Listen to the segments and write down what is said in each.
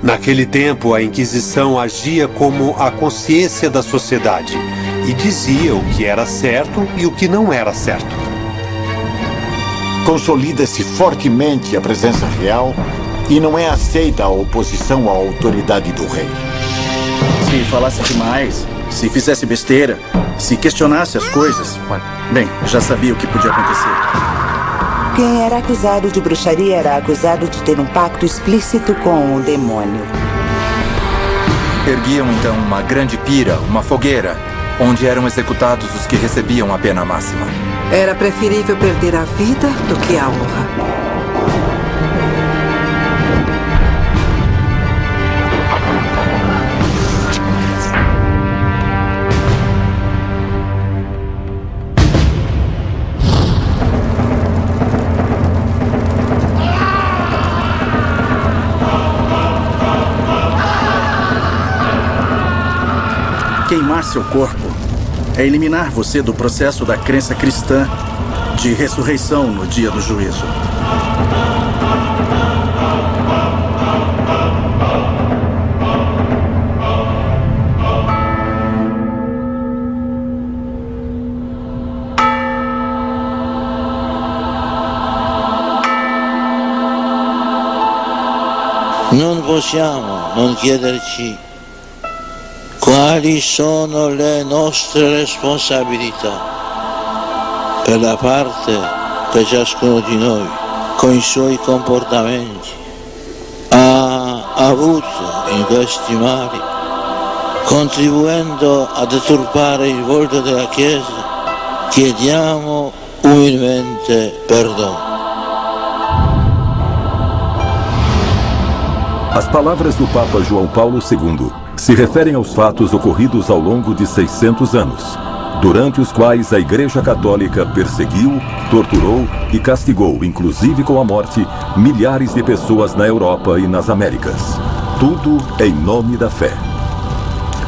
Naquele tempo, a Inquisição agia como a consciência da sociedade e dizia o que era certo e o que não era certo. Consolida-se fortemente a presença real e não é aceita a oposição à autoridade do rei. Se falasse demais, se fizesse besteira, se questionasse as coisas, bem, já sabia o que podia acontecer. Quem era acusado de bruxaria era acusado de ter um pacto explícito com o demônio. Erguiam então uma grande pira, uma fogueira, onde eram executados os que recebiam a pena máxima. Era preferível perder a vida do que a honra. Queimar seu corpo é eliminar você do processo da crença cristã de ressurreição no dia do juízo. Non possiamo non chiederci quali sono le nostre responsabilità per la parte che ciascuno di noi, con i suoi comportamenti, ha avuto in questi mali, contribuendo a deturpare il volto della Chiesa. Chiediamo umilmente perdono. As palavras do Papa João Paulo II se referem aos fatos ocorridos ao longo de 600 anos, durante os quais a Igreja Católica perseguiu, torturou e castigou, inclusive com a morte, milhares de pessoas na Europa e nas Américas. Tudo em nome da fé.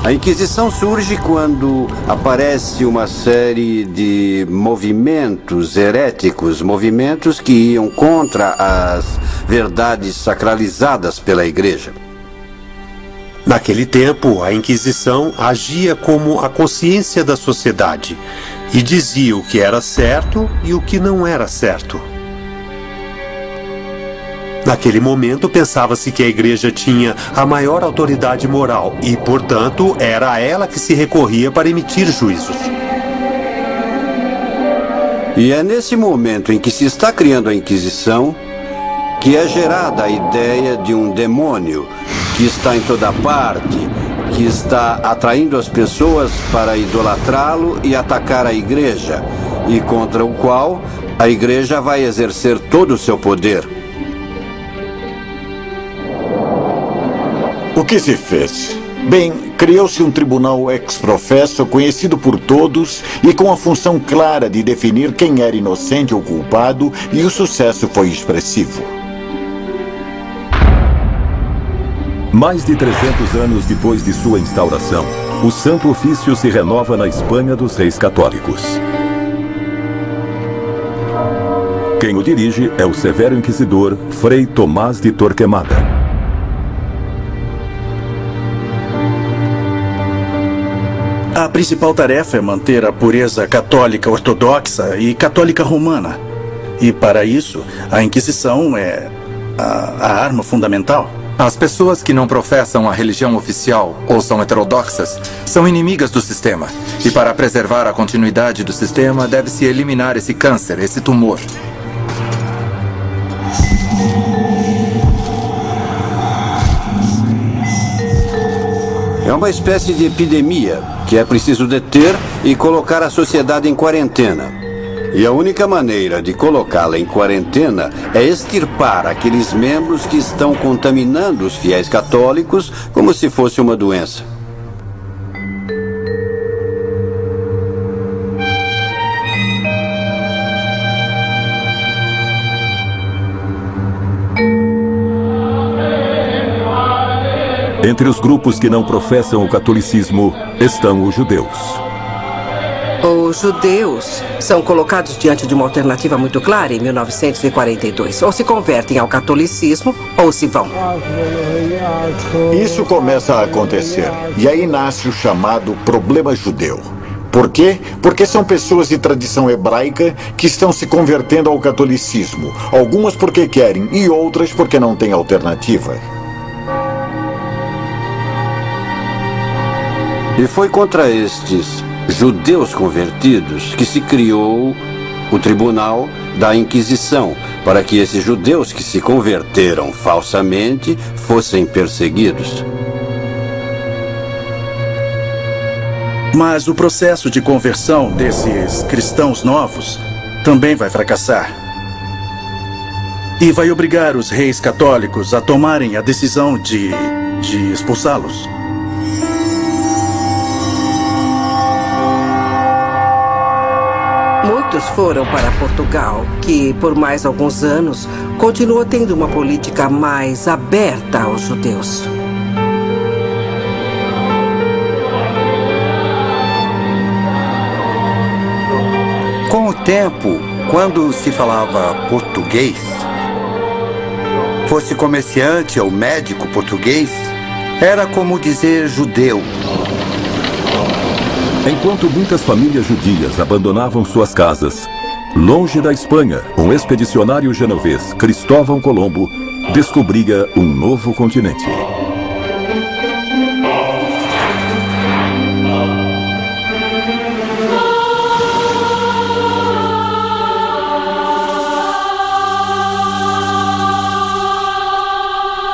A Inquisição surge quando aparece uma série de movimentos heréticos, movimentos que iam contra as verdades sacralizadas pela Igreja. Naquele tempo, a Inquisição agia como a consciência da sociedade e dizia o que era certo e o que não era certo. Naquele momento, pensava-se que a Igreja tinha a maior autoridade moral e, portanto, era a ela que se recorria para emitir juízos. E é nesse momento em que se está criando a Inquisição que é gerada a ideia de um demônio que está em toda parte, que está atraindo as pessoas para idolatrá-lo e atacar a Igreja, e contra o qual a Igreja vai exercer todo o seu poder. O que se fez? Bem, criou-se um tribunal ex-professo conhecido por todos e com a função clara de definir quem era inocente ou culpado, e o sucesso foi expressivo. Mais de 300 anos depois de sua instauração, o Santo Ofício se renova na Espanha dos Reis Católicos. Quem o dirige é o severo inquisidor Frei Tomás de Torquemada. A principal tarefa é manter a pureza católica ortodoxa e católica romana. E para isso, a Inquisição é a arma fundamental. As pessoas que não professam a religião oficial ou são heterodoxas são inimigas do sistema. E para preservar a continuidade do sistema, deve-se eliminar esse câncer, esse tumor. É uma espécie de epidemia que é preciso deter e colocar a sociedade em quarentena. E a única maneira de colocá-la em quarentena é extirpar aqueles membros que estão contaminando os fiéis católicos como se fosse uma doença. Entre os grupos que não professam o catolicismo estão os judeus. Os judeus são colocados diante de uma alternativa muito clara em 1942. Ou se convertem ao catolicismo, ou se vão. Isso começa a acontecer. E aí nasce o chamado problema judeu. Por quê? Porque são pessoas de tradição hebraica que estão se convertendo ao catolicismo. Algumas porque querem e outras porque não têm alternativa. E foi contra estes judeus convertidos que se criou o Tribunal da Inquisição, para que esses judeus que se converteram falsamente fossem perseguidos. Mas o processo de conversão desses cristãos novos também vai fracassar. E vai obrigar os reis católicos a tomarem a decisão de expulsá-los. Muitos foram para Portugal, que por mais alguns anos continuou tendo uma política mais aberta aos judeus. Com o tempo, quando se falava português, fosse comerciante ou médico português, era como dizer judeu. Enquanto muitas famílias judias abandonavam suas casas, longe da Espanha, um expedicionário genovês, Cristóvão Colombo, descobria um novo continente.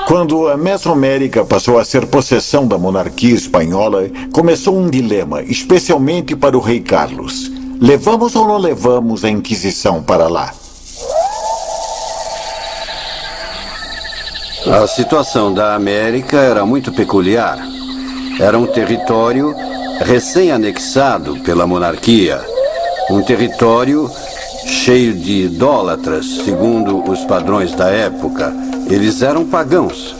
Quando a Mesoamérica passou a ser possessão da monarquia espanhola, começou um dilema, especialmente para o rei Carlos. Levamos ou não levamos a Inquisição para lá? A situação da América era muito peculiar. Era um território recém-anexado pela monarquia. Um território cheio de idólatras, segundo os padrões da época. Eles eram pagãos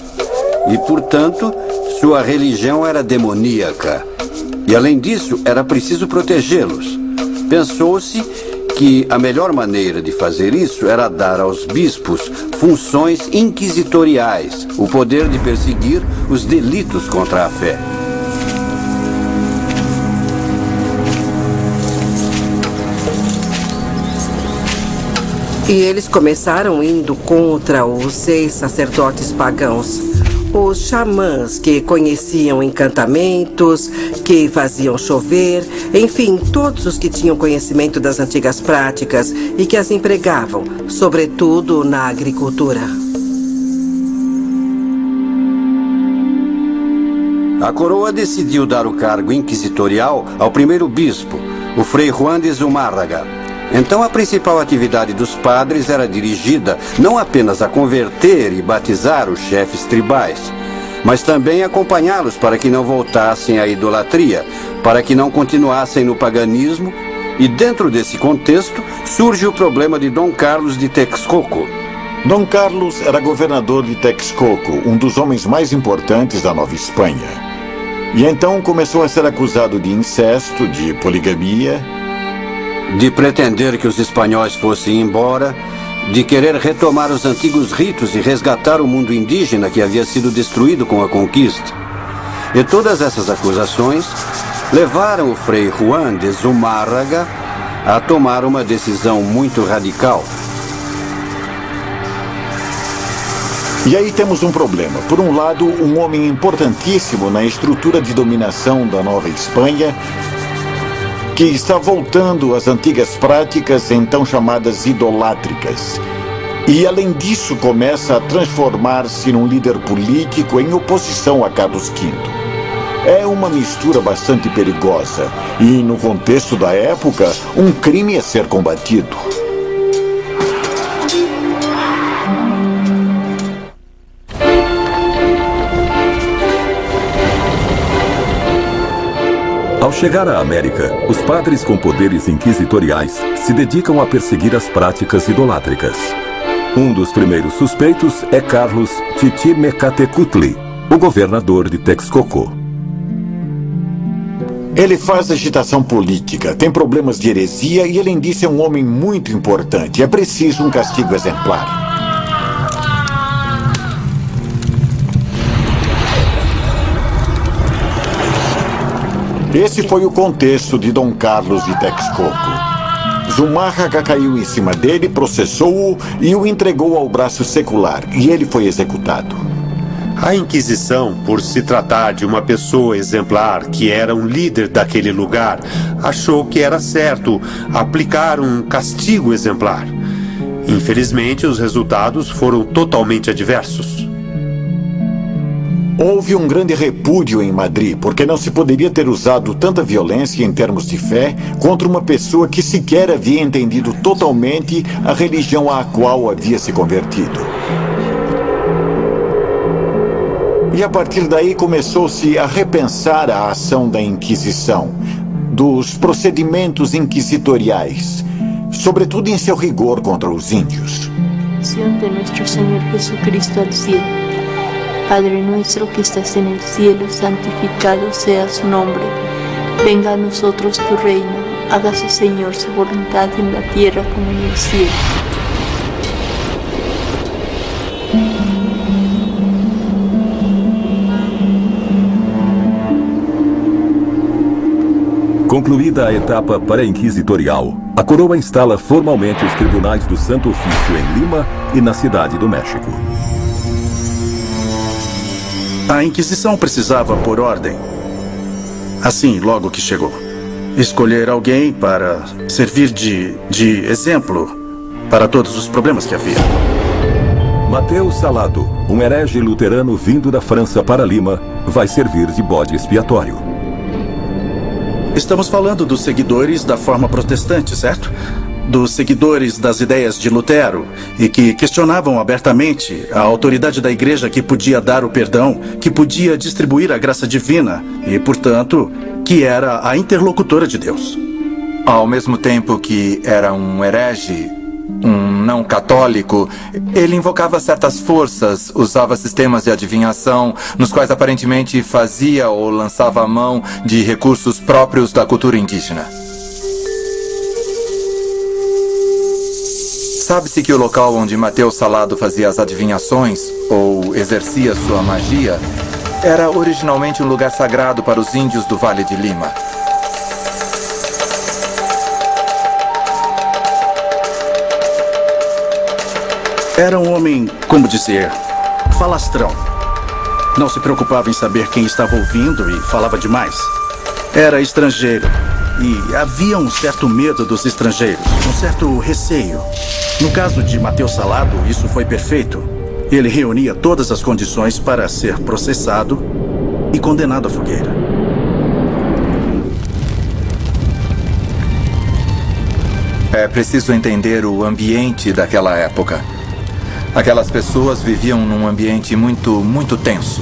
e, portanto, sua religião era demoníaca. E, além disso, era preciso protegê-los. Pensou-se que a melhor maneira de fazer isso era dar aos bispos funções inquisitoriais, o poder de perseguir os delitos contra a fé. E eles começaram indo contra os ex-sacerdotes pagãos, os xamãs que conheciam encantamentos, que faziam chover, enfim, todos os que tinham conhecimento das antigas práticas e que as empregavam, sobretudo na agricultura. A coroa decidiu dar o cargo inquisitorial ao primeiro bispo, o Frei Juan de Zumárraga. Então a principal atividade dos padres era dirigida não apenas a converter e batizar os chefes tribais, mas também acompanhá-los para que não voltassem à idolatria, para que não continuassem no paganismo, e dentro desse contexto surge o problema de Dom Carlos de Texcoco. Dom Carlos era governador de Texcoco, um dos homens mais importantes da Nova Espanha. E então começou a ser acusado de incesto, de poligamia, de pretender que os espanhóis fossem embora, de querer retomar os antigos ritos e resgatar o mundo indígena que havia sido destruído com a conquista. E todas essas acusações levaram o Frei Juan de Zumárraga a tomar uma decisão muito radical. E aí temos um problema. Por um lado, um homem importantíssimo na estrutura de dominação da Nova Espanha, que está voltando às antigas práticas então chamadas idolátricas. E, além disso, começa a transformar-se num líder político em oposição a Carlos V. É uma mistura bastante perigosa e, no contexto da época, um crime a ser combatido. Ao chegar à América, os padres com poderes inquisitoriais se dedicam a perseguir as práticas idolátricas. Um dos primeiros suspeitos é Carlos Chichimecatecutli, o governador de Texcoco. Ele faz agitação política, tem problemas de heresia e, além disso, é um homem muito importante. É preciso um castigo exemplar. Esse foi o contexto de Dom Carlos de Texcoco. Zumárraga caiu em cima dele, processou-o e o entregou ao braço secular, e ele foi executado. A Inquisição, por se tratar de uma pessoa exemplar que era um líder daquele lugar, achou que era certo aplicar um castigo exemplar. Infelizmente, os resultados foram totalmente adversos. Houve um grande repúdio em Madrid, porque não se poderia ter usado tanta violência em termos de fé contra uma pessoa que sequer havia entendido totalmente a religião à qual havia se convertido. E a partir daí começou-se a repensar a ação da Inquisição, dos procedimentos inquisitoriais, sobretudo em seu rigor contra os índios. De nuestro Señor Jesucristo al cielo. Padre nuestro que estás en el cielo, santificado sea su nombre. Venga a nosotros tu reino. Hágase, Señor, su voluntad en la tierra como en el cielo. Concluída a etapa pré-inquisitorial, a coroa instala formalmente os tribunais do Santo Ofício em Lima e na Cidade do México. A Inquisição precisava, por ordem, assim, logo que chegou, escolher alguém para servir de exemplo para todos os problemas que havia. Mateus Salado, um herege luterano vindo da França para Lima, vai servir de bode expiatório. Estamos falando dos seguidores da forma protestante, certo? Dos seguidores das ideias de Lutero e que questionavam abertamente a autoridade da igreja que podia dar o perdão, que podia distribuir a graça divina e, portanto, que era a interlocutora de Deus. Ao mesmo tempo que era um herege, um não católico, ele invocava certas forças, usava sistemas de adivinhação, nos quais aparentemente fazia ou lançava a mão de recursos próprios da cultura indígena. Sabe-se que o local onde Mateus Salado fazia as adivinhações, ou exercia sua magia, era originalmente um lugar sagrado para os índios do Vale de Lima. Era um homem, como dizer, falastrão. Não se preocupava em saber quem estava ouvindo e falava demais. Era estrangeiro e havia um certo medo dos estrangeiros, um certo receio. No caso de Mateus Salado, isso foi perfeito. Ele reunia todas as condições para ser processado e condenado à fogueira. É preciso entender o ambiente daquela época. Aquelas pessoas viviam num ambiente muito tenso.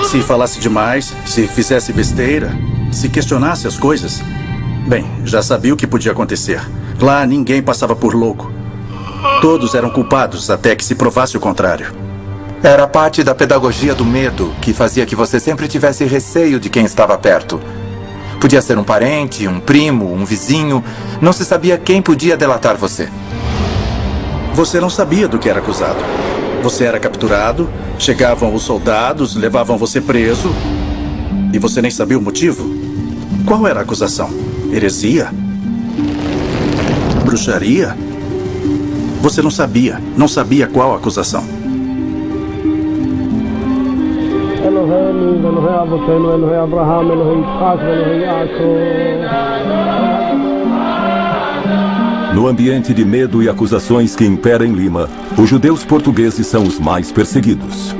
Se falasse demais, se fizesse besteira, se questionasse as coisas, bem, já sabia o que podia acontecer. Lá ninguém passava por louco. Todos eram culpados até que se provasse o contrário. Era parte da pedagogia do medo que fazia que você sempre tivesse receio de quem estava perto. Podia ser um parente, um primo, um vizinho. Não se sabia quem podia delatar você. Você não sabia do que era acusado. Você era capturado, chegavam os soldados, levavam você preso e você nem sabia o motivo. Qual era a acusação? Heresia? Bruxaria? Você não sabia qual a acusação. No ambiente de medo e acusações que impera em Lima, os judeus portugueses são os mais perseguidos.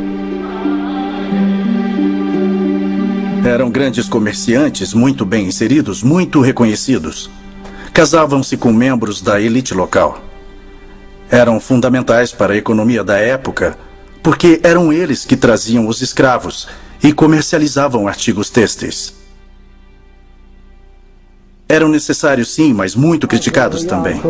Eram grandes comerciantes, muito bem inseridos, muito reconhecidos. Casavam-se com membros da elite local. Eram fundamentais para a economia da época, porque eram eles que traziam os escravos e comercializavam artigos têxteis. Eram necessários sim, mas muito criticados também.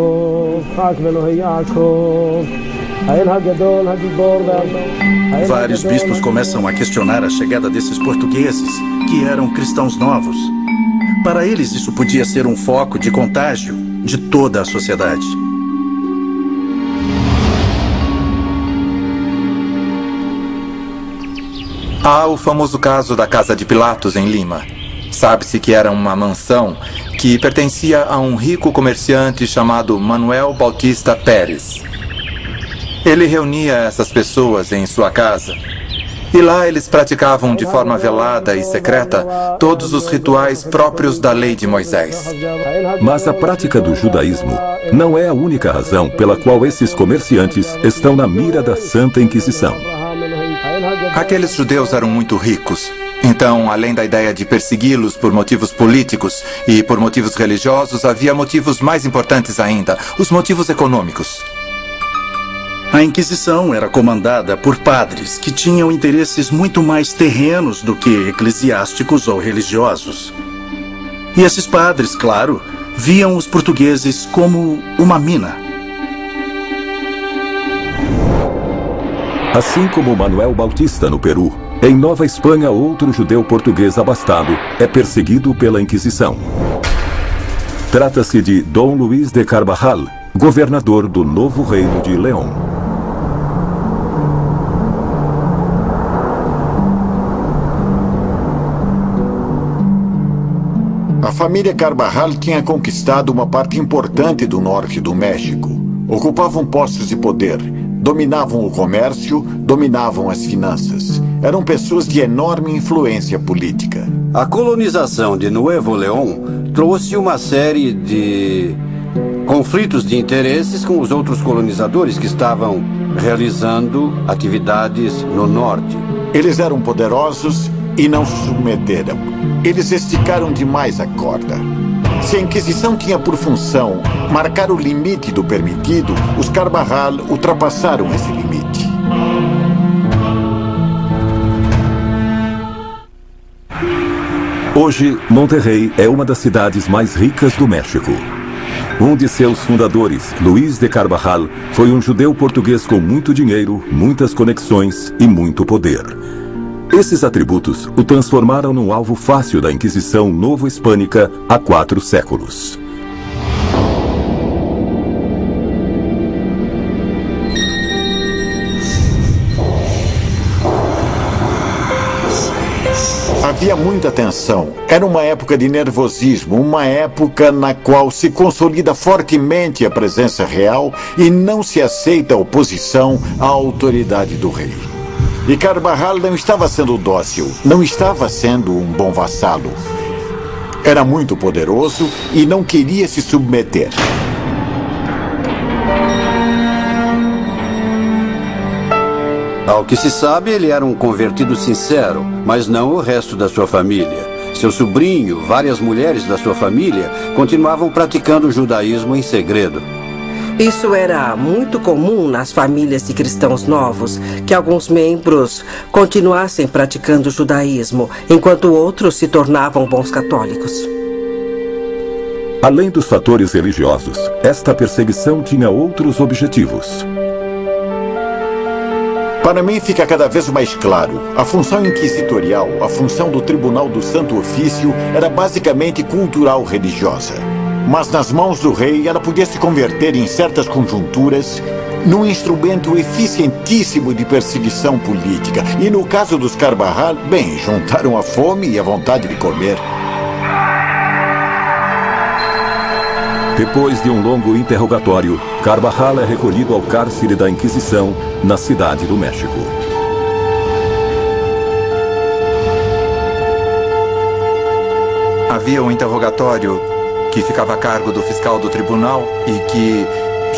Vários bispos começam a questionar a chegada desses portugueses, que eram cristãos novos. Para eles, isso podia ser um foco de contágio de toda a sociedade. Há o famoso caso da Casa de Pilatos, em Lima. Sabe-se que era uma mansão que pertencia a um rico comerciante chamado Manuel Bautista Pérez. Ele reunia essas pessoas em sua casa. E lá eles praticavam de forma velada e secreta todos os rituais próprios da lei de Moisés. Mas a prática do judaísmo não é a única razão pela qual esses comerciantes estão na mira da Santa Inquisição. Aqueles judeus eram muito ricos. Então, além da ideia de persegui-los por motivos políticos e por motivos religiosos, havia motivos mais importantes ainda, os motivos econômicos. A Inquisição era comandada por padres que tinham interesses muito mais terrenos do que eclesiásticos ou religiosos. E esses padres, claro, viam os portugueses como uma mina. Assim como Manuel Bautista no Peru, em Nova Espanha outro judeu português abastado é perseguido pela Inquisição. Trata-se de Dom Luís de Carvajal, governador do novo reino de León. A família Carvajal tinha conquistado uma parte importante do norte do México. Ocupavam postos de poder, dominavam o comércio, dominavam as finanças. Eram pessoas de enorme influência política. A colonização de Nuevo León trouxe uma série de conflitos de interesses com os outros colonizadores que estavam realizando atividades no norte. Eles eram poderosos e não se submeteram. Eles esticaram demais a corda. Se a Inquisição tinha por função marcar o limite do permitido, os Carvajal ultrapassaram esse limite. Hoje, Monterrey é uma das cidades mais ricas do México. Um de seus fundadores, Luís de Carvajal, foi um judeu português com muito dinheiro, muitas conexões e muito poder. Esses atributos o transformaram num alvo fácil da Inquisição Novo-Hispânica há 4 séculos. Havia muita tensão. Era uma época de nervosismo, uma época na qual se consolida fortemente a presença real e não se aceita a oposição à autoridade do rei. E Carvajal não estava sendo dócil, não estava sendo um bom vassalo. Era muito poderoso e não queria se submeter. Ao que se sabe, ele era um convertido sincero, mas não o resto da sua família. Seu sobrinho, várias mulheres da sua família, continuavam praticando o judaísmo em segredo. Isso era muito comum nas famílias de cristãos novos, que alguns membros continuassem praticando o judaísmo, enquanto outros se tornavam bons católicos. Além dos fatores religiosos, esta perseguição tinha outros objetivos. Para mim fica cada vez mais claro. A função inquisitorial, a função do Tribunal do Santo Ofício, era basicamente cultural-religiosa. Mas nas mãos do rei, ela podia se converter em certas conjunturas num instrumento eficientíssimo de perseguição política. E no caso dos Carvajal, bem, juntaram a fome e a vontade de comer. Depois de um longo interrogatório, Carvajal é recolhido ao cárcere da Inquisição, na Cidade do México. Havia um interrogatório que ficava a cargo do fiscal do tribunal e que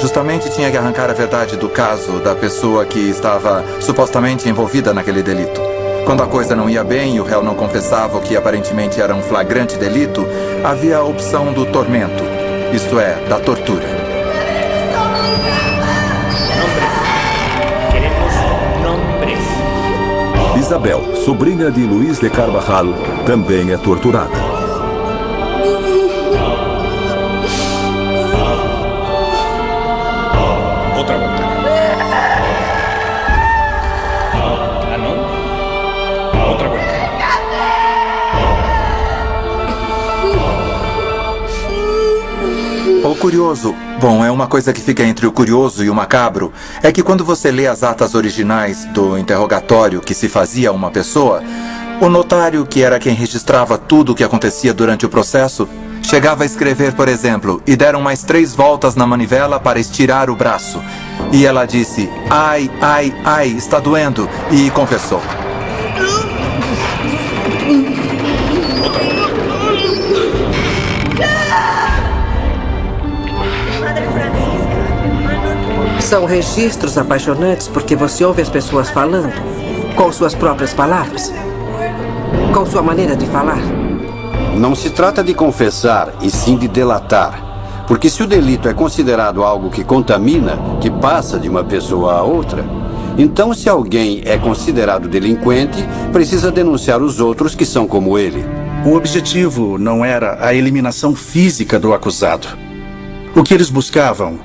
justamente tinha que arrancar a verdade do caso da pessoa que estava supostamente envolvida naquele delito. Quando a coisa não ia bem e o réu não confessava o que aparentemente era um flagrante delito, havia a opção do tormento, isto é, da tortura. Isabel, sobrinha de Luís de Carvajal, também é torturada. Outra vuelta. ¿No? Otra vuelta. O curioso, bom, é uma coisa que fica entre o curioso e o macabro, é que quando você lê as atas originais do interrogatório que se fazia a uma pessoa, o notário, que era quem registrava tudo o que acontecia durante o processo, chegava a escrever, por exemplo, e deram mais 3 voltas na manivela para estirar o braço. E ela disse, ai, ai, ai, está doendo, e confessou. São registros apaixonantes porque você ouve as pessoas falando com suas próprias palavras, com sua maneira de falar. Não se trata de confessar, e sim de delatar. Porque se o delito é considerado algo que contamina, que passa de uma pessoa a outra, então se alguém é considerado delinquente, precisa denunciar os outros que são como ele. O objetivo não era a eliminação física do acusado. O que eles buscavam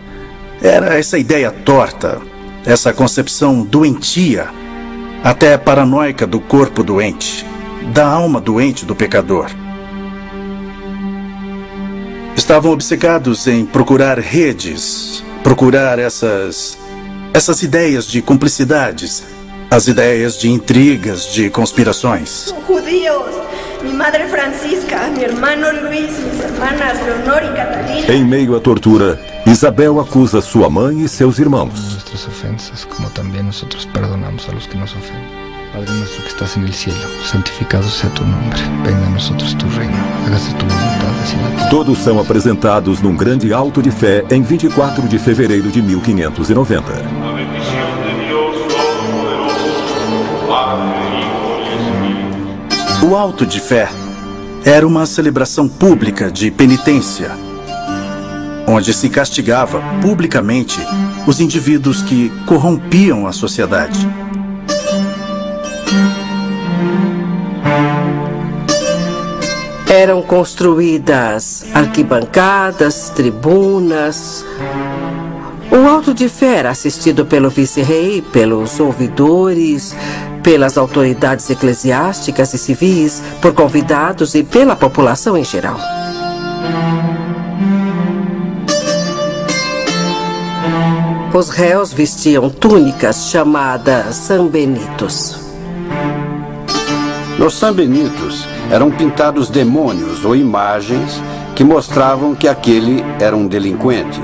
era essa ideia torta, essa concepção doentia, até paranoica do corpo doente, da alma doente do pecador. Estavam obcecados em procurar redes, procurar essas ideias de cumplicidades, as ideias de intrigas, de conspirações. Judíos, minha madre Francisca, meu irmão Luís, minhas irmãs Leonor e Catalina. Em meio à tortura, Isabel acusa sua mãe e seus irmãos. Nuestras ofensas, como também nosotros perdonamos a los que nos ofenden. Padre nuestro que estás en el cielo, santificado sea tu nombre. Venga a nosotros tu reino. Hágase tu voluntad así en la tierra. Todos são apresentados num grande auto de fé em 24 de fevereiro de 1590. O auto de fé era uma celebração pública de penitência, onde se castigava publicamente os indivíduos que corrompiam a sociedade. Eram construídas arquibancadas, tribunas. O auto de fé era assistido pelo vice-rei, pelos ouvidores, pelas autoridades eclesiásticas e civis, por convidados e pela população em geral. Os réus vestiam túnicas chamadas sanbenitos. Nos sanbenitos eram pintados demônios ou imagens que mostravam que aquele era um delinquente.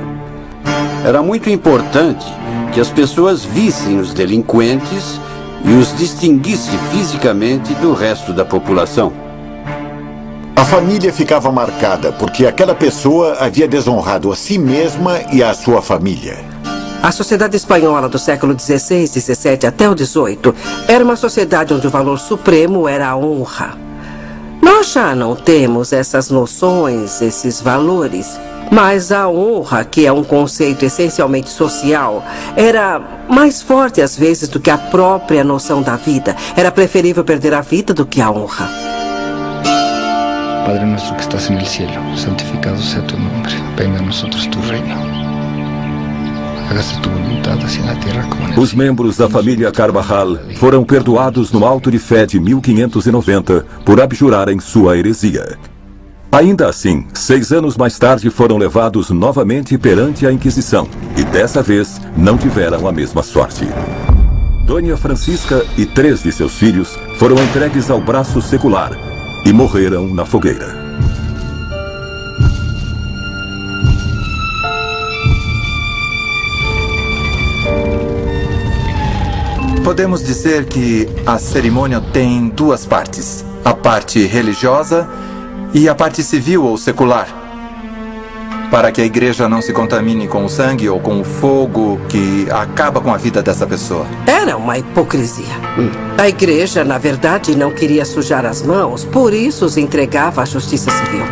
Era muito importante que as pessoas vissem os delinquentes e os distinguisse fisicamente do resto da população. A família ficava marcada porque aquela pessoa havia desonrado a si mesma e a sua família. A sociedade espanhola do século XVI, XVII até o XVIII era uma sociedade onde o valor supremo era a honra. Nós já não temos essas noções, esses valores, mas a honra, que é um conceito essencialmente social, era mais forte às vezes do que a própria noção da vida. Era preferível perder a vida do que a honra. Padre nuestro que estás en el cielo, santificado sea tu nombre. Venga a nosotros tu reino. Hágase tu voluntad así en la tierra como en el cielo. Os membros da família Carvajal foram perdoados no auto de fé de 1590 por abjurarem sua heresia. Ainda assim, 6 anos mais tarde foram levados novamente perante a Inquisição e dessa vez não tiveram a mesma sorte. Dona Francisca e 3 de seus filhos foram entregues ao braço secular e morreram na fogueira. Podemos dizer que a cerimônia tem 2 partes. A parte religiosa e a parte civil ou secular. Para que a igreja não se contamine com o sangue ou com o fogo que acaba com a vida dessa pessoa. Era uma hipocrisia. A igreja, na verdade, não queria sujar as mãos, por isso os entregava à justiça civil.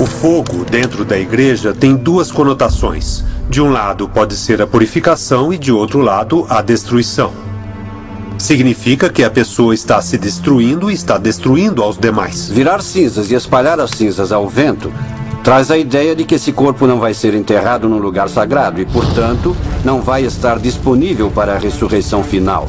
O fogo dentro da igreja tem 2 conotações. De um lado pode ser a purificação e de outro lado a destruição. Significa que a pessoa está se destruindo e está destruindo aos demais. Virar cinzas e espalhar as cinzas ao vento traz a ideia de que esse corpo não vai ser enterrado num lugar sagrado e, portanto, não vai estar disponível para a ressurreição final.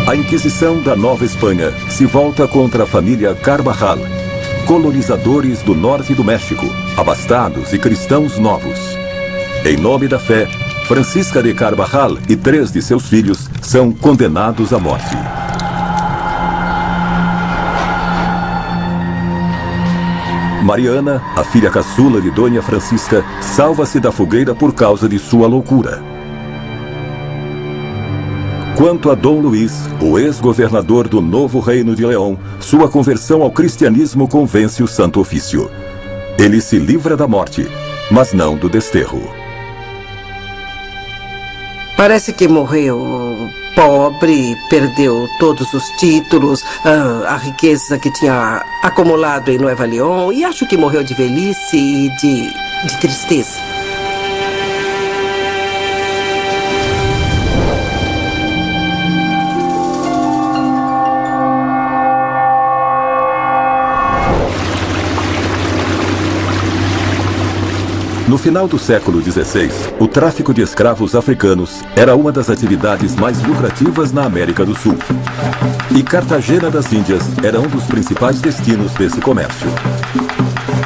A Inquisição da Nova Espanha se volta contra a família Carvajal, colonizadores do norte do México, abastados e cristãos novos. Em nome da fé, Francisca de Carvajal e 3 de seus filhos são condenados à morte. Mariana, a filha caçula de Dona Francisca, salva-se da fogueira por causa de sua loucura. Quanto a Dom Luís, o ex-governador do Novo Reino de León, sua conversão ao cristianismo convence o Santo Ofício. Ele se livra da morte, mas não do desterro. Parece que morreu pobre, perdeu todos os títulos, a riqueza que tinha acumulado em Nueva León, e acho que morreu de velhice e de tristeza. No final do século XVI, o tráfico de escravos africanos era uma das atividades mais lucrativas na América do Sul. E Cartagena das Índias era um dos principais destinos desse comércio.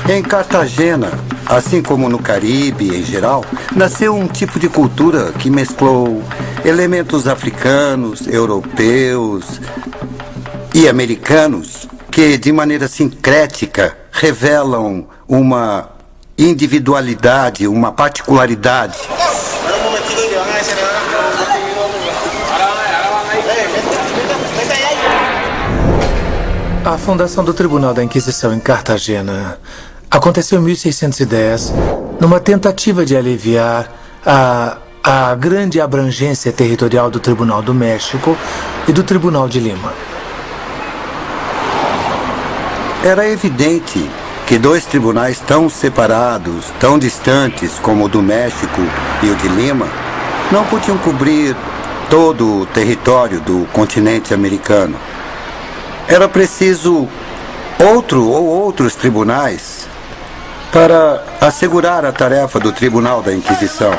Em Cartagena, assim como no Caribe em geral, nasceu um tipo de cultura que mesclou elementos africanos, europeus e americanos que, de maneira sincrética, revelam uma individualidade, uma particularidade. A fundação do Tribunal da Inquisição em Cartagena aconteceu em 1610, numa tentativa de aliviar a grande abrangência territorial do Tribunal do México e do Tribunal de Lima. Era evidente que 2 tribunais tão separados, tão distantes como o do México e o de Lima, não podiam cobrir todo o território do continente americano. Era preciso outro ou outros tribunais para assegurar a tarefa do Tribunal da Inquisição.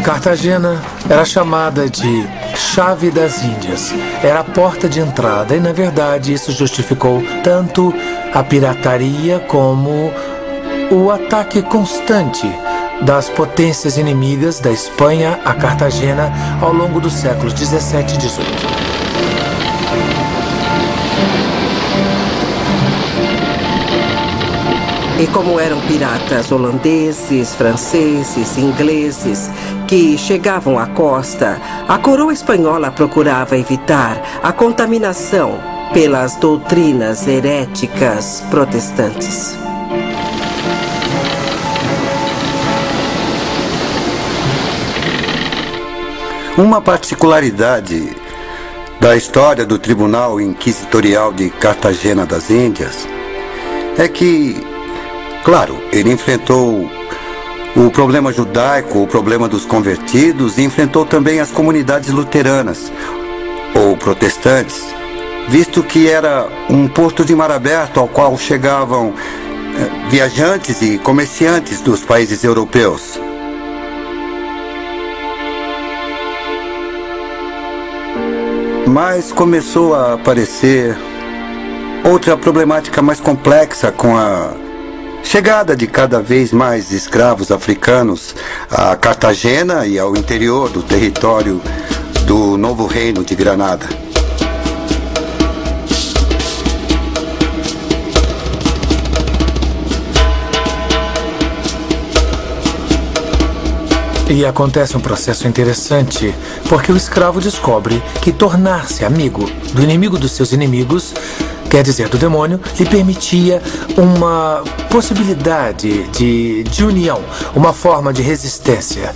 Cartagena era chamada de Chave das Índias. Era a porta de entrada e, na verdade, isso justificou tanto a pirataria como o ataque constante das potências inimigas da Espanha a Cartagena ao longo dos séculos 17 e 18. E como eram piratas holandeses, franceses, ingleses que chegavam à costa, a coroa espanhola procurava evitar a contaminação pelas doutrinas heréticas protestantes. Uma particularidade da história do Tribunal Inquisitorial de Cartagena das Índias é que, claro, ele enfrentou o problema judaico, o problema dos convertidos, e enfrentou também as comunidades luteranas ou protestantes, visto que era um porto de mar aberto ao qual chegavam viajantes e comerciantes dos países europeus. Mas começou a aparecer outra problemática mais complexa com a chegada de cada vez mais escravos africanos a Cartagena e ao interior do território do Novo Reino de Granada. E acontece um processo interessante, porque o escravo descobre que tornar-se amigo do inimigo dos seus inimigos, quer dizer, do demônio, lhe permitia uma possibilidade de união, uma forma de resistência.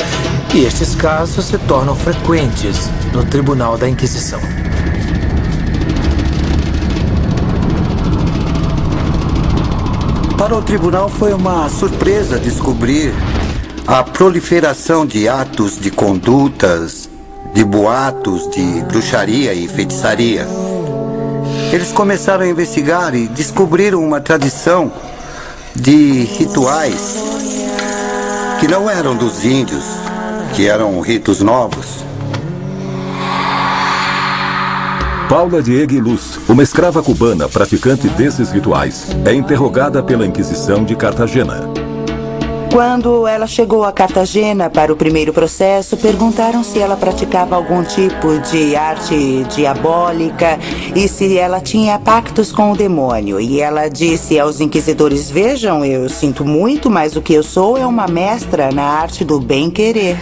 E estes casos se tornam frequentes no Tribunal da Inquisição. Para o tribunal foi uma surpresa descobrir a proliferação de atos, de condutas, de boatos, de bruxaria e feitiçaria. Eles começaram a investigar e descobriram uma tradição de rituais que não eram dos índios, que eram ritos novos. Paula de Eguiluz, uma escrava cubana praticante desses rituais, é interrogada pela Inquisição de Cartagena. Quando ela chegou a Cartagena para o primeiro processo, perguntaram se ela praticava algum tipo de arte diabólica e se ela tinha pactos com o demônio. E ela disse aos inquisidores: vejam, eu sinto muito, mas o que eu sou é uma mestra na arte do bem-querer.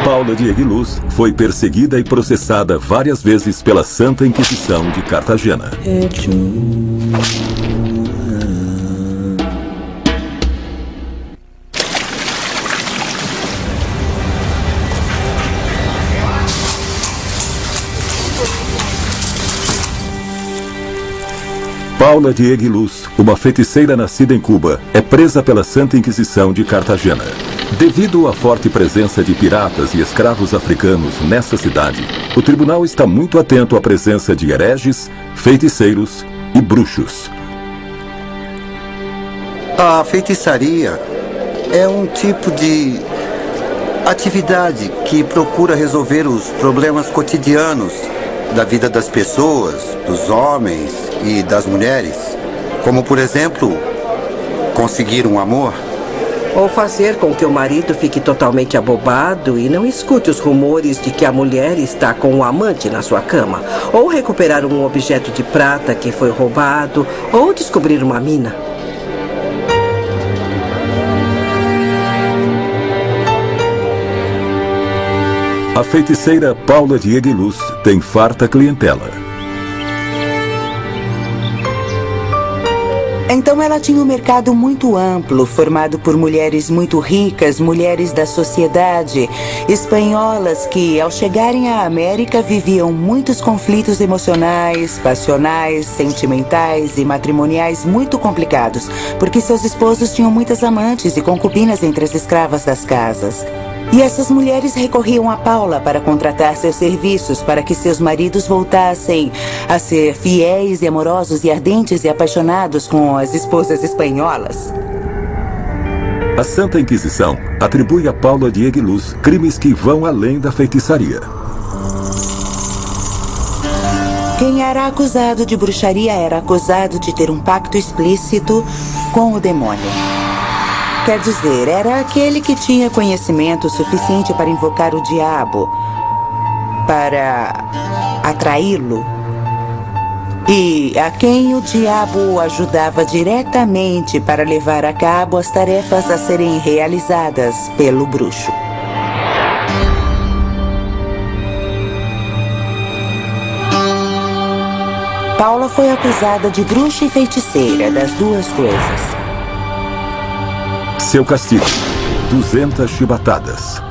Paula de Eguiluz foi perseguida e processada várias vezes pela Santa Inquisição de Cartagena. Paula de Eguiluz, uma feiticeira nascida em Cuba, é presa pela Santa Inquisição de Cartagena. Devido à forte presença de piratas e escravos africanos nessa cidade, o tribunal está muito atento à presença de hereges, feiticeiros e bruxos. A feitiçaria é um tipo de atividade que procura resolver os problemas cotidianos da vida das pessoas, dos homens e das mulheres, como, por exemplo, conseguir um amor. Ou fazer com que o marido fique totalmente abobado e não escute os rumores de que a mulher está com um amante na sua cama. Ou recuperar um objeto de prata que foi roubado. Ou descobrir uma mina. A feiticeira Paula de Eguiluz tem farta clientela. Então ela tinha um mercado muito amplo, formado por mulheres muito ricas, mulheres da sociedade, espanholas que, ao chegarem à América, viviam muitos conflitos emocionais, passionais, sentimentais e matrimoniais muito complicados, porque seus esposos tinham muitas amantes e concubinas entre as escravas das casas. E essas mulheres recorriam a Paula para contratar seus serviços para que seus maridos voltassem a ser fiéis e amorosos e ardentes e apaixonados com as esposas espanholas. A Santa Inquisição atribui a Paula de Eguiluz crimes que vão além da feitiçaria. Quem era acusado de bruxaria era acusado de ter um pacto explícito com o demônio. Quer dizer, era aquele que tinha conhecimento suficiente para invocar o diabo, para atraí-lo, e a quem o diabo ajudava diretamente para levar a cabo as tarefas a serem realizadas pelo bruxo. Paula foi acusada de bruxa e feiticeira, das duas coisas. Seu castigo: 200 chibatadas.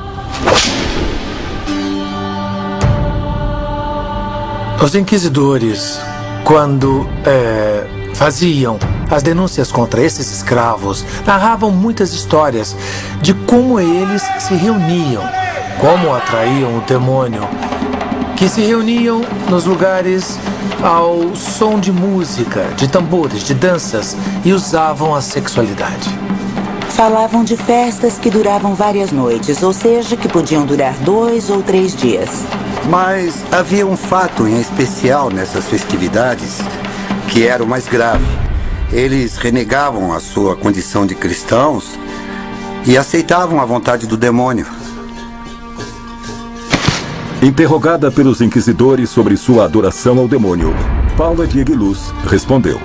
Os inquisidores, quando faziam as denúncias contra esses escravos, narravam muitas histórias de como eles se reuniam, como atraíam o demônio, que se reuniam nos lugares ao som de música, de tambores, de danças, e usavam a sexualidade. Falavam de festas que duravam várias noites, ou seja, que podiam durar 2 ou 3 dias. Mas havia um fato em especial nessas festividades que era o mais grave. Eles renegavam a sua condição de cristãos e aceitavam a vontade do demônio. Interrogada pelos inquisidores sobre sua adoração ao demônio, Paula de Aguiluz respondeu.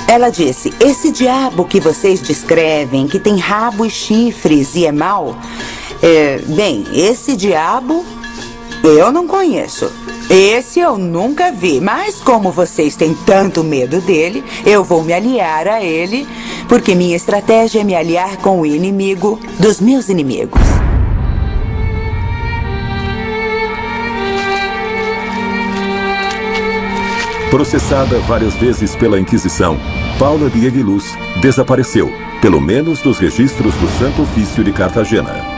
Ela disse, esse diabo que vocês descrevem, que tem rabo e chifres e é mau, bem, esse diabo eu não conheço. Esse eu nunca vi, mas como vocês têm tanto medo dele, eu vou me aliar a ele, porque minha estratégia é me aliar com o inimigo dos meus inimigos. Processada várias vezes pela Inquisição, Paula de Aguiluz desapareceu, pelo menos dos registros do Santo Ofício de Cartagena.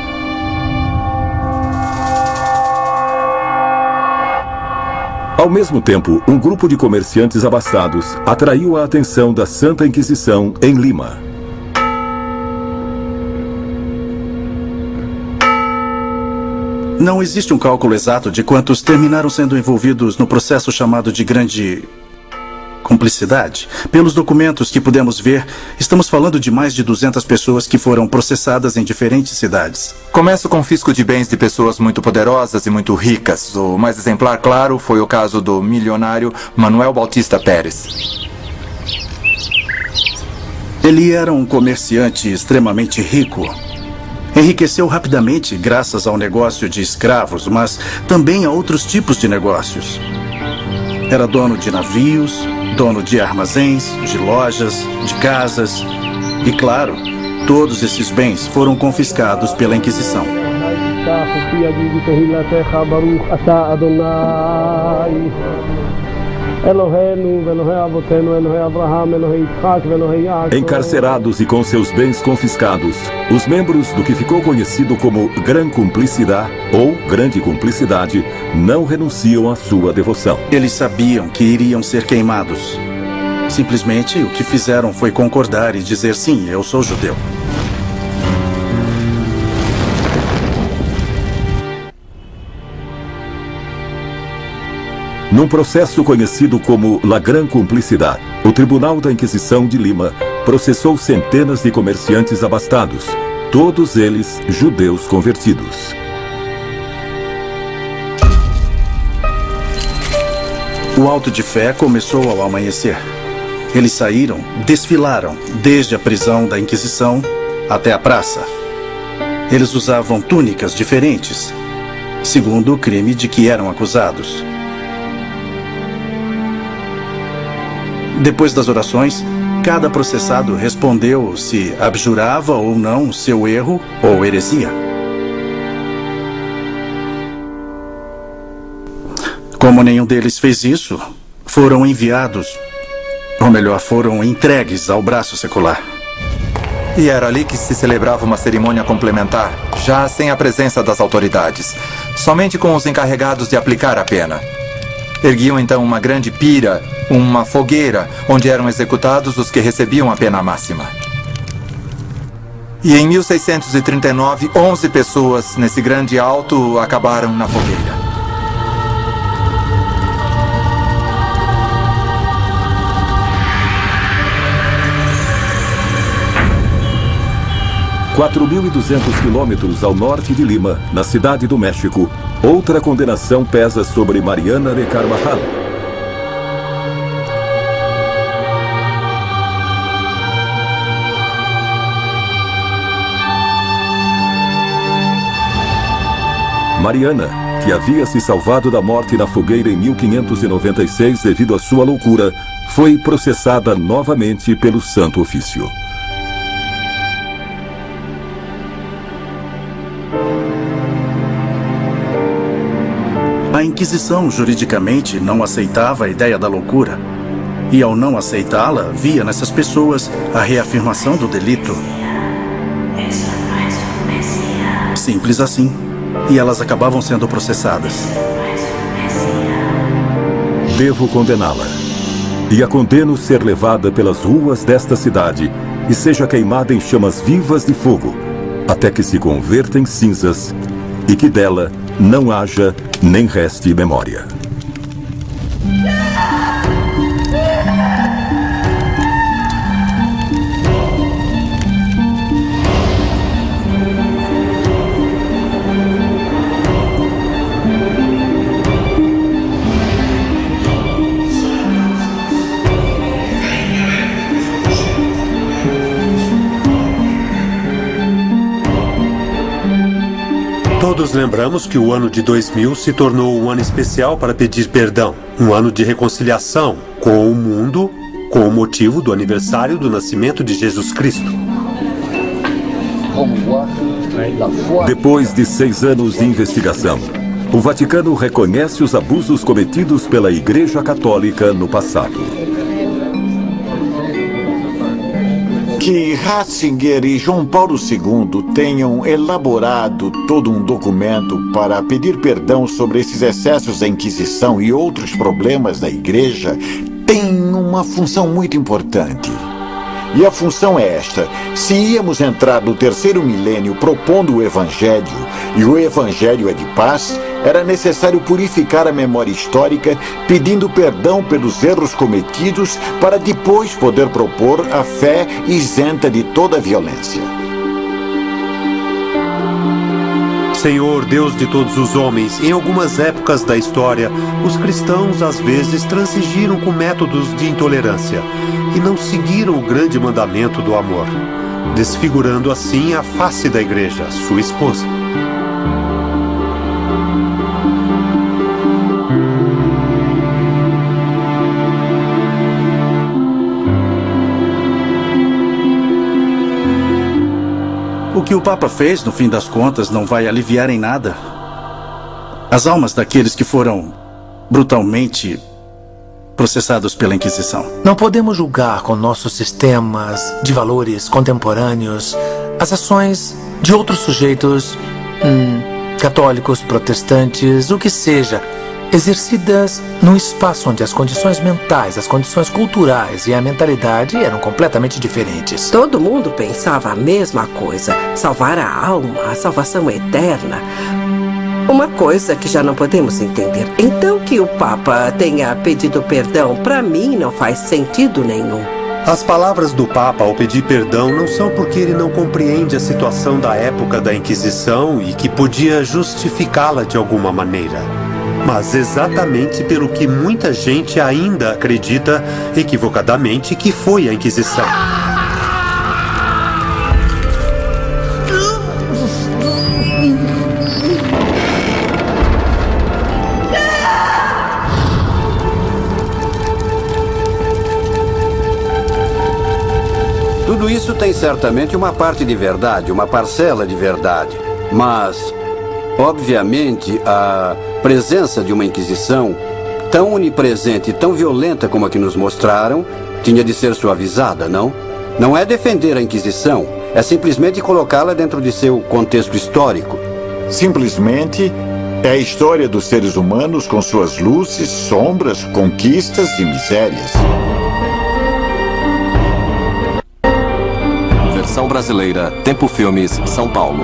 Ao mesmo tempo, um grupo de comerciantes abastados atraiu a atenção da Santa Inquisição em Lima. Não existe um cálculo exato de quantos terminaram sendo envolvidos no processo chamado de Grande Cumplicidade. Pelos documentos que pudemos ver, estamos falando de mais de 200 pessoas que foram processadas em diferentes cidades. Começa com o confisco de bens de pessoas muito poderosas e muito ricas. O mais exemplar, claro, foi o caso do milionário Manuel Bautista Pérez. Ele era um comerciante extremamente rico. Enriqueceu rapidamente graças ao negócio de escravos, mas também a outros tipos de negócios. Era dono de navios, dono de armazéns, de lojas, de casas. E, claro, todos esses bens foram confiscados pela Inquisição. Encarcerados e com seus bens confiscados, os membros do que ficou conhecido como Gran Cumplicidade ou Grande Cumplicidade não renunciam à sua devoção. Eles sabiam que iriam ser queimados. Simplesmente o que fizeram foi concordar e dizer sim, eu sou judeu. Num processo conhecido como La Gran Cumplicidade, o Tribunal da Inquisição de Lima processou centenas de comerciantes abastados, todos eles judeus convertidos. O auto de fé começou ao amanhecer. Eles saíram, desfilaram, desde a prisão da Inquisição até a praça. Eles usavam túnicas diferentes, segundo o crime de que eram acusados. Depois das orações, cada processado respondeu se abjurava ou não seu erro ou heresia. Como nenhum deles fez isso, foram enviados, ou melhor, foram entregues ao braço secular. E era ali que se celebrava uma cerimônia complementar, já sem a presença das autoridades, somente com os encarregados de aplicar a pena. Erguiam então uma grande pira, uma fogueira, onde eram executados os que recebiam a pena máxima. E em 1639, 11 pessoas nesse grande alto acabaram na fogueira. – 4.200 quilômetros ao norte de Lima, na cidade do México, outra condenação pesa sobre Mariana de Carvajal. Mariana, que havia se salvado da morte na fogueira em 1596 devido à sua loucura, foi processada novamente pelo Santo Ofício. A Inquisição, juridicamente, não aceitava a ideia da loucura. E ao não aceitá-la, via nessas pessoas a reafirmação do delito. Simples assim. E elas acabavam sendo processadas. Devo condená-la. E a condeno ser levada pelas ruas desta cidade e seja queimada em chamas vivas de fogo, até que se converta em cinzas e que dela não haja nem reste memória. Todos lembramos que o ano de 2000 se tornou um ano especial para pedir perdão. Um ano de reconciliação com o mundo, com o motivo do aniversário do nascimento de Jesus Cristo. Depois de 6 anos de investigação, o Vaticano reconhece os abusos cometidos pela Igreja Católica no passado. Que Ratzinger e João Paulo II tenham elaborado todo um documento para pedir perdão sobre esses excessos da Inquisição e outros problemas da Igreja tem uma função muito importante. E a função é esta: se íamos entrar no 3º milênio propondo o Evangelho, e o Evangelho é de paz, era necessário purificar a memória histórica, pedindo perdão pelos erros cometidos, para depois poder propor a fé isenta de toda violência. Senhor, Deus de todos os homens, em algumas épocas da história, os cristãos às vezes transigiram com métodos de intolerância e não seguiram o grande mandamento do amor, desfigurando assim a face da Igreja, sua esposa. O que o Papa fez, no fim das contas, não vai aliviar em nada as almas daqueles que foram brutalmente processados pela Inquisição. Não podemos julgar com nossos sistemas de valores contemporâneos as ações de outros sujeitos, católicos, protestantes, o que seja, exercidas num espaço onde as condições mentais, as condições culturais e a mentalidade eram completamente diferentes. Todo mundo pensava a mesma coisa: salvar a alma, a salvação eterna. Uma coisa que já não podemos entender. Então, que o Papa tenha pedido perdão, para mim, não faz sentido nenhum. As palavras do Papa ao pedir perdão não são porque ele não compreende a situação da época da Inquisição e que podia justificá-la de alguma maneira, mas exatamente pelo que muita gente ainda acredita, equivocadamente, que foi a Inquisição. Tudo isso tem certamente uma parte de verdade, uma parcela de verdade, mas, obviamente, a presença de uma Inquisição tão onipresente e tão violenta como a que nos mostraram tinha de ser suavizada, não? Não é defender a Inquisição, é simplesmente colocá-la dentro de seu contexto histórico. Simplesmente é a história dos seres humanos com suas luzes, sombras, conquistas e misérias. Versão brasileira, Tempo Filmes, São Paulo.